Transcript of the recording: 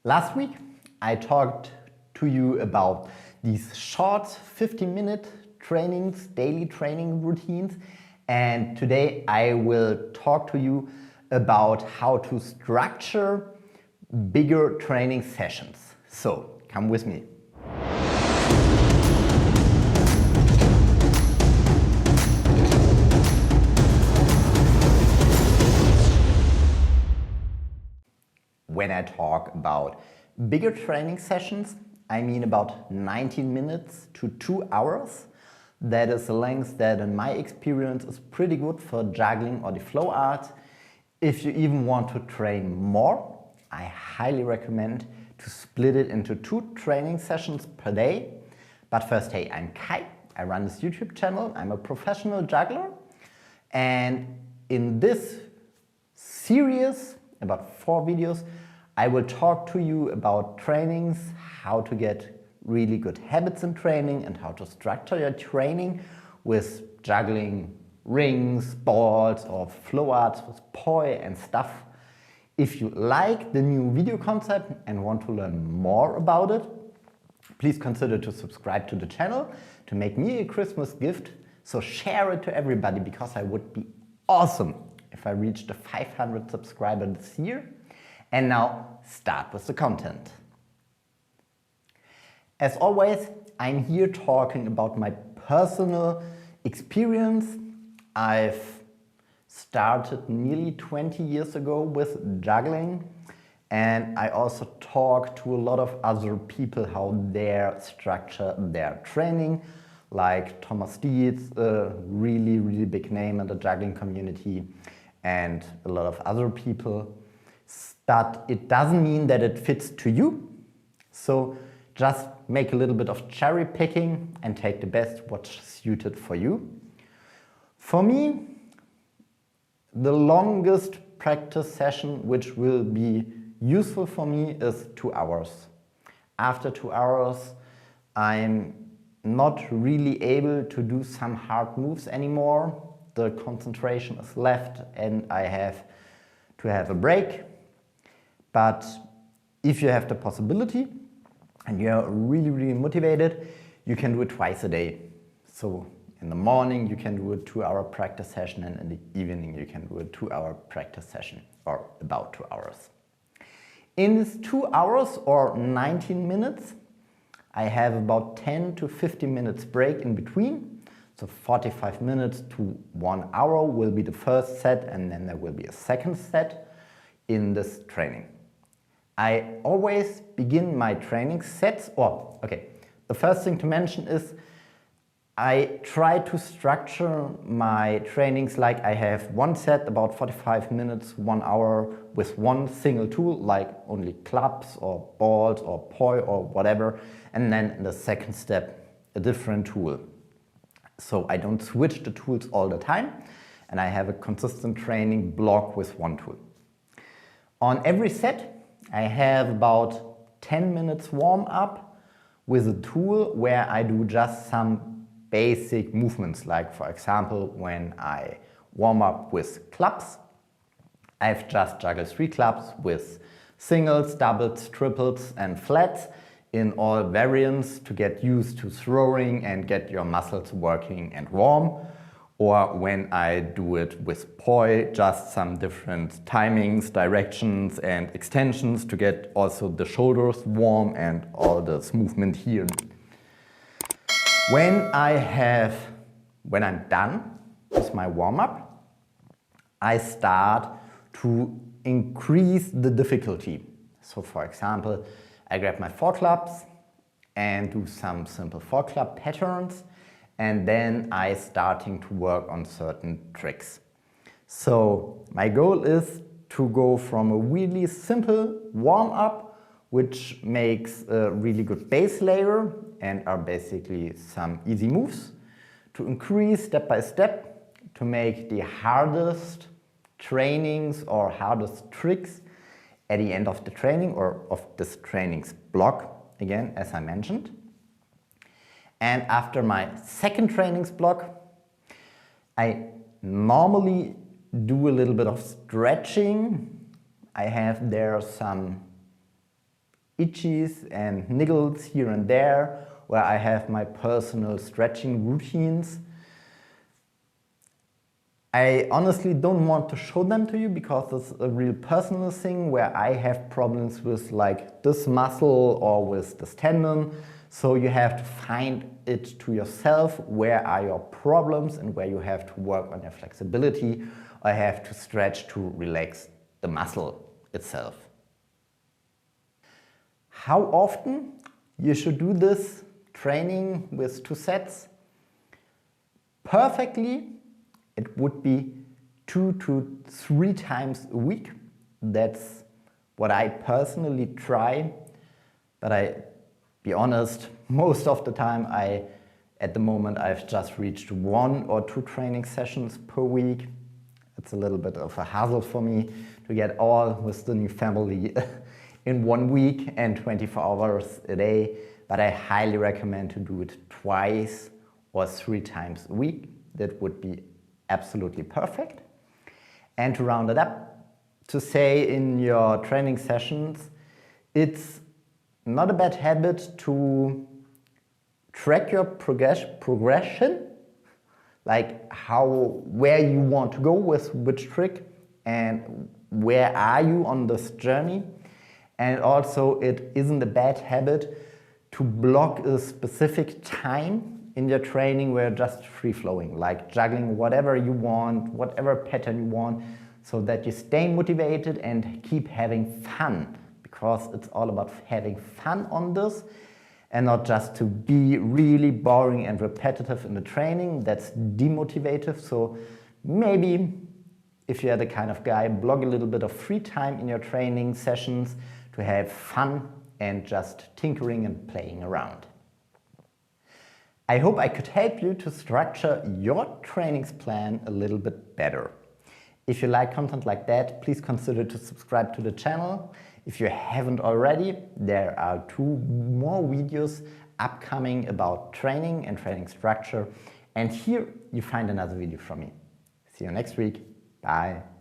Last week I talked to you about these short 15-minute trainings, daily training routines, and today I will talk to you about how to structure bigger training sessions. So come with me. When I talk about bigger training sessions, I mean about 19 minutes to 2 hours. That is a length that in my experience is pretty good for juggling or the flow art. If you even want to train more, I highly recommend to split it into 2 training sessions per day. But first, hey, I'm Kai. I run this YouTube channel. I'm a professional juggler. And in this series, about 4 videos, I will talk to you about trainings, how to get really good habits in training and how to structure your training with juggling rings, balls or flow arts with poi and stuff. If you like the new video concept and want to learn more about it, please consider to subscribe to the channel to make me a Christmas gift. So share it to everybody, because I would be awesome if I reached the 500 subscribers this year. And now start with the content. As always, I'm here talking about my personal experience. I've started nearly 20 years ago with juggling, and I also talk to a lot of other people how they structure their training, like Thomas Dietz, a really big name in the juggling community, and a lot of other people. But it doesn't mean that it fits to you. So just make a little bit of cherry picking and take the best what's suited for you. For me, the longest practice session which will be useful for me is 2 hours. After 2 hours, I'm not really able to do some hard moves anymore. The concentration is left and I have to have a break. But if you have the possibility and you're really motivated, you can do it twice a day. So in the morning you can do a 2-hour practice session, and in the evening you can do a 2-hour practice session, or about 2 hours. In these 2 hours or 19 minutes, I have about 10 to 15 minutes break in between. So 45 minutes to 1 hour will be the first set, and then there will be a second set in this training. I always begin my training sets, the first thing to mention is I try to structure my trainings like I have one set about 45 minutes, 1 hour with one single tool, like only clubs or balls or poi or whatever, and then in the second step a different tool. So I don't switch the tools all the time, and I have a consistent training block with one tool. On every set I have about 10 minutes warm up with a tool where I do just some basic movements, like for example when I warm up with clubs, I've just juggled 3 clubs with singles, doubles, triples and flats in all variants to get used to throwing and get your muscles working and warm. Or when I do it with poi, just some different timings, directions and extensions to get also the shoulders warm and all this movement here. When I'm done with my warm-up, I start to increase the difficulty. So for example, I grab my 4 clubs and do some simple 4 club patterns, and then I starting to work on certain tricks. So my goal is to go from a really simple warm-up, which makes a really good base layer and are basically some easy moves, to increase step by step to make the hardest trainings or hardest tricks at the end of the training or of this trainings block, again as I mentioned. And after my second trainings block, I normally do a little bit of stretching. I have there some itchies and niggles here and there, where I have my personal stretching routines. I honestly don't want to show them to you because it's a real personal thing where I have problems with like this muscle or with this tendon. So you have to find it to yourself, where are your problems and where you have to work on your flexibility or have to stretch to relax the muscle itself. How often you should do this training with 2 sets? Perfectly, it would be 2 to 3 times a week. That's what I personally try, but I be honest, most of the time at the moment I've just reached 1 or 2 training sessions per week. It's a little bit of a hassle for me to get all with the new family in 1 week and 24 hours a day, but I highly recommend to do it twice or 3 times a week. That would be absolutely perfect. And to round it up, to say in your training sessions, it's not a bad habit to track your progression, like where you want to go with which trick and where are you on this journey. And also it isn't a bad habit to block a specific time in your training where you're just free-flowing, like juggling whatever you want, whatever pattern you want, so that you stay motivated and keep having fun, because it's all about having fun on this and not just to be really boring and repetitive in the training. That's demotivative. So maybe if you're the kind of guy, block a little bit of free time in your training sessions to have fun and just tinkering and playing around. I hope I could help you to structure your trainings plan a little bit better. If you like content like that, please consider to subscribe to the channel. If you haven't already, there are 2 more videos upcoming about training and training structure. And here you find another video from me. See you next week. Bye.